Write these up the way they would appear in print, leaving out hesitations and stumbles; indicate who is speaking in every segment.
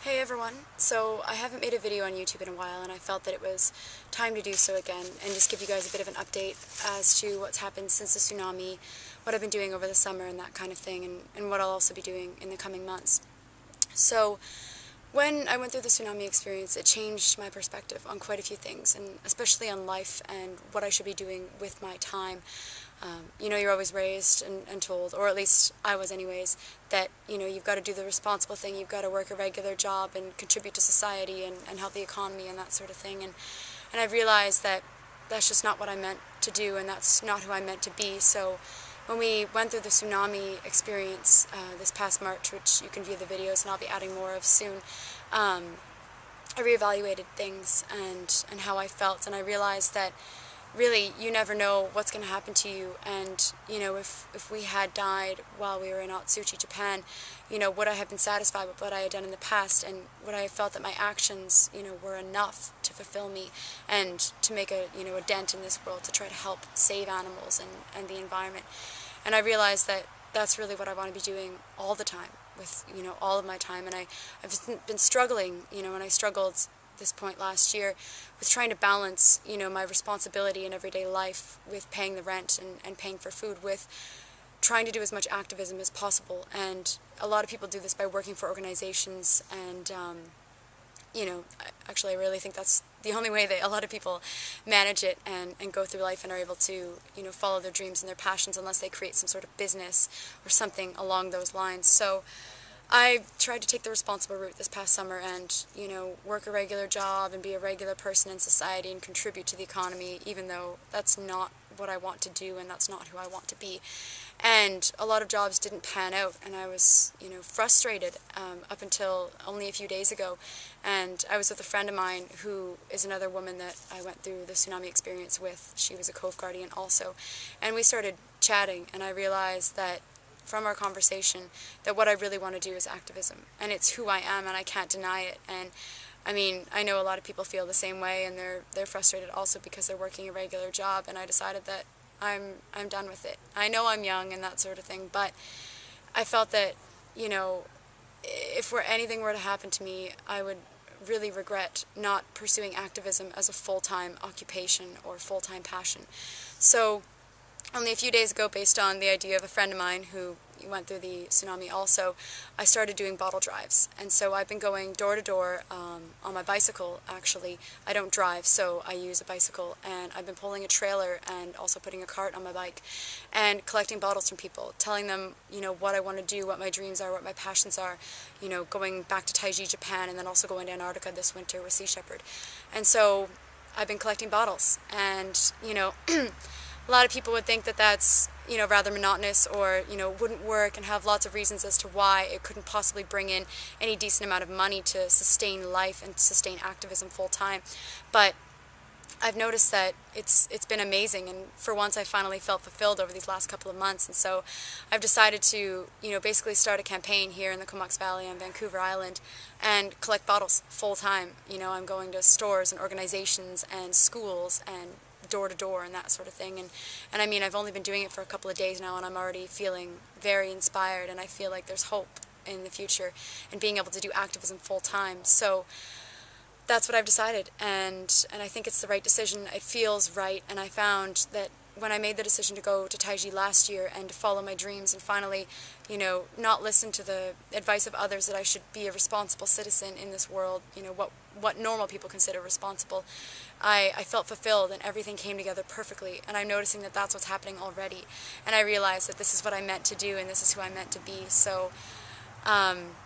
Speaker 1: Hey everyone, so I haven't made a video on YouTube in a while and I felt that it was time to do so again and just give you guys a bit of an update as to what's happened since the tsunami, what I've been doing over the summer and that kind of thing, and what I'll also be doing in the coming months. So when I went through the tsunami experience, it changed my perspective on quite a few things, and especially on life and what I should be doing with my time. You're always raised and told, or at least I was anyways, that, you've got to do the responsible thing, you've got to work a regular job and contribute to society and help the economy and that sort of thing. And I realized that that's just not what I meant to do, and that's not who I meant to be. So when we went through the tsunami experience this past March, which you can view the videos and I'll be adding more of soon, I reevaluated things and how I felt, and I realized that really you never know what's going to happen to you. And if we had died while we were in Otsuchi, Japan, would I have been satisfied with what I had done in the past, and would I have felt that my actions were enough to fulfill me and to make a dent in this world to try to help save animals and the environment. And I realized that that's really what I want to be doing all the time, with all of my time. And I've been struggling, and I struggled this point last year with trying to balance my responsibility in everyday life with paying the rent and paying for food, with trying to do as much activism as possible. And a lot of people do this by working for organizations, and actually I really think that's the only way that a lot of people manage it and go through life and are able to follow their dreams and their passions, unless they create some sort of business or something along those lines. So I tried to take the responsible route this past summer and, work a regular job and be a regular person in society and contribute to the economy, even though that's not what I want to do and that's not who I want to be. And a lot of jobs didn't pan out, and I was, frustrated up until only a few days ago. And I was with a friend of mine who is another woman that I went through the tsunami experience with. She was a Cove Guardian also. And we started chatting, and I realized that from our conversation that what I really want to do is activism, and it's who I am, and I can't deny it. And I mean, I know a lot of people feel the same way, and they're frustrated also because they're working a regular job, and I decided that I'm done with it. I know I'm young and that sort of thing, but I felt that if anything were to happen to me, I would really regret not pursuing activism as a full-time occupation or full-time passion. So only a few days ago, based on the idea of a friend of mine who went through the tsunami also, I started doing bottle drives. And so I've been going door to door on my bicycle, actually. I don't drive, so I use a bicycle. And I've been pulling a trailer and also putting a cart on my bike and collecting bottles from people, telling them, what I want to do, what my dreams are, what my passions are, going back to Taiji, Japan, and then also going to Antarctica this winter with Sea Shepherd. And so I've been collecting bottles, and, a lot of people would think that that's, rather monotonous, or, wouldn't work, and have lots of reasons as to why it couldn't possibly bring in any decent amount of money to sustain life and sustain activism full time. But I've noticed that it's been amazing, and for once I finally felt fulfilled over these last couple of months. And so I've decided to, basically start a campaign here in the Comox Valley on Vancouver Island and collect bottles full time. I'm going to stores and organizations and schools and door to door and that sort of thing. And I mean, I've only been doing it for a couple of days now, and I'm already feeling very inspired, and I feel like there's hope in the future in being able to do activism full time. So that's what I've decided, and I think it's the right decision. It feels right, and I found that when I made the decision to go to Taiji last year and to follow my dreams and finally, not listen to the advice of others, that I should be a responsible citizen in this world, what normal people consider responsible, I felt fulfilled, and everything came together perfectly. And I'm noticing that that's what's happening already, and I realized that this is what I meant to do, and this is who I meant to be. So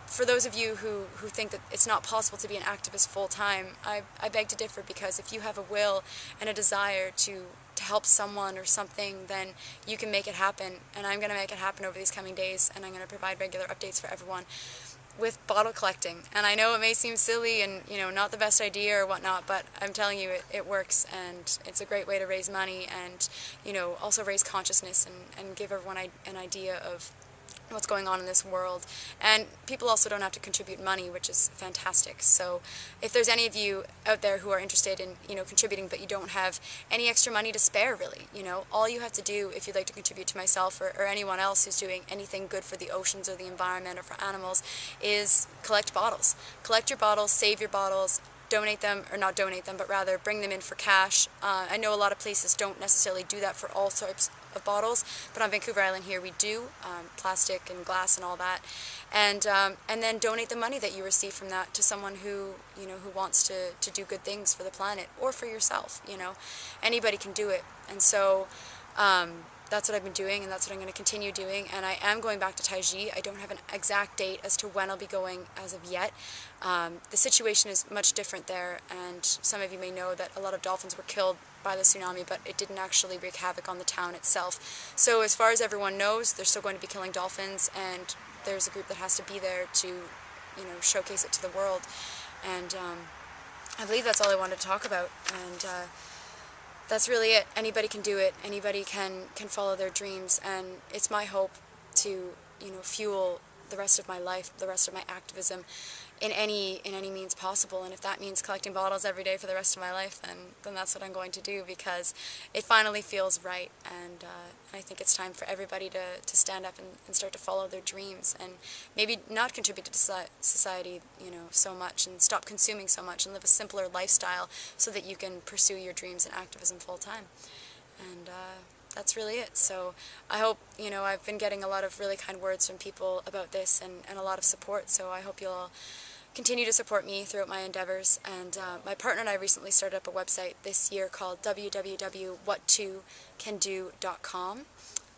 Speaker 1: for those of you who think that it's not possible to be an activist full-time, I beg to differ, because if you have a will and a desire to help someone or something, then you can make it happen. And I'm going to make it happen over these coming days, and I'm going to provide regular updates for everyone with bottle collecting. And I know it may seem silly and not the best idea or whatnot, but I'm telling you, it works, and it's a great way to raise money and also raise consciousness and give everyone an idea of what's going on in this world. And people also don't have to contribute money, which is fantastic. So if there's any of you out there who are interested in, contributing, but you don't have any extra money to spare, really, all you have to do if you'd like to contribute to myself or anyone else who's doing anything good for the oceans or the environment or for animals is collect bottles. Collect your bottles, save your bottles, donate them, or not donate them, but rather bring them in for cash. I know a lot of places don't necessarily do that for all types of bottles, but on Vancouver Island here we do, plastic and glass and all that, and then donate the money that you receive from that to someone who who wants to do good things for the planet or for yourself. Anybody can do it, and so that's what I've been doing, and that's what I'm going to continue doing. And I am going back to Taiji. I don't have an exact date as to when I'll be going as of yet. The situation is much different there, and some of you may know that a lot of dolphins were killed by the tsunami, but it didn't actually wreak havoc on the town itself. So as far as everyone knows, they're still going to be killing dolphins, and there's a group that has to be there to, showcase it to the world. And I believe that's all I wanted to talk about. And that's really it. Anybody can do it. Anybody can follow their dreams, and it's my hope to fuel the rest of my life, the rest of my activism in any means possible. And if that means collecting bottles every day for the rest of my life, then that's what I'm going to do, because it finally feels right. And I think it's time for everybody to stand up and start to follow their dreams, and maybe not contribute to society so much, and stop consuming so much, and live a simpler lifestyle so that you can pursue your dreams and activism full time. And that's really it. So I hope, I've been getting a lot of really kind words from people about this, and a lot of support, so I hope you'll all continue to support me throughout my endeavors. And my partner and I recently started up a website this year called www.what2cando.com,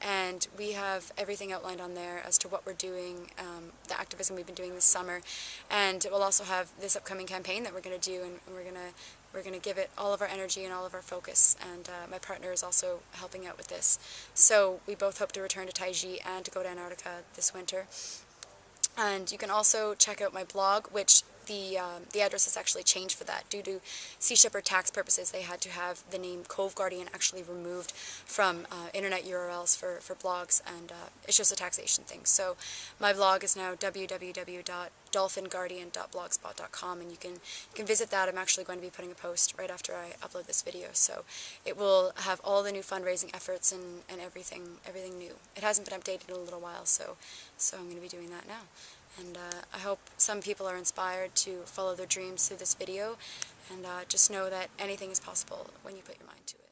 Speaker 1: and we have everything outlined on there as to what we're doing, the activism we've been doing this summer, and we'll also have this upcoming campaign that we're going to do, and we're going to give it all of our energy and all of our focus, and my partner is also helping out with this. So we both hope to return to Taiji and to go to Antarctica this winter. And you can also check out my blog, which the address has actually changed for that. Due to Sea Shepherd tax purposes, they had to have the name Cove Guardian actually removed from internet URLs for blogs, and it's just a taxation thing. So my blog is now www.dolphinguardian.blogspot.com, and you can visit that. I'm actually going to be putting a post right after I upload this video, so it will have all the new fundraising efforts and everything new. It hasn't been updated in a little while, so I'm going to be doing that now. And I hope some people are inspired to follow their dreams through this video, and just know that anything is possible when you put your mind to it.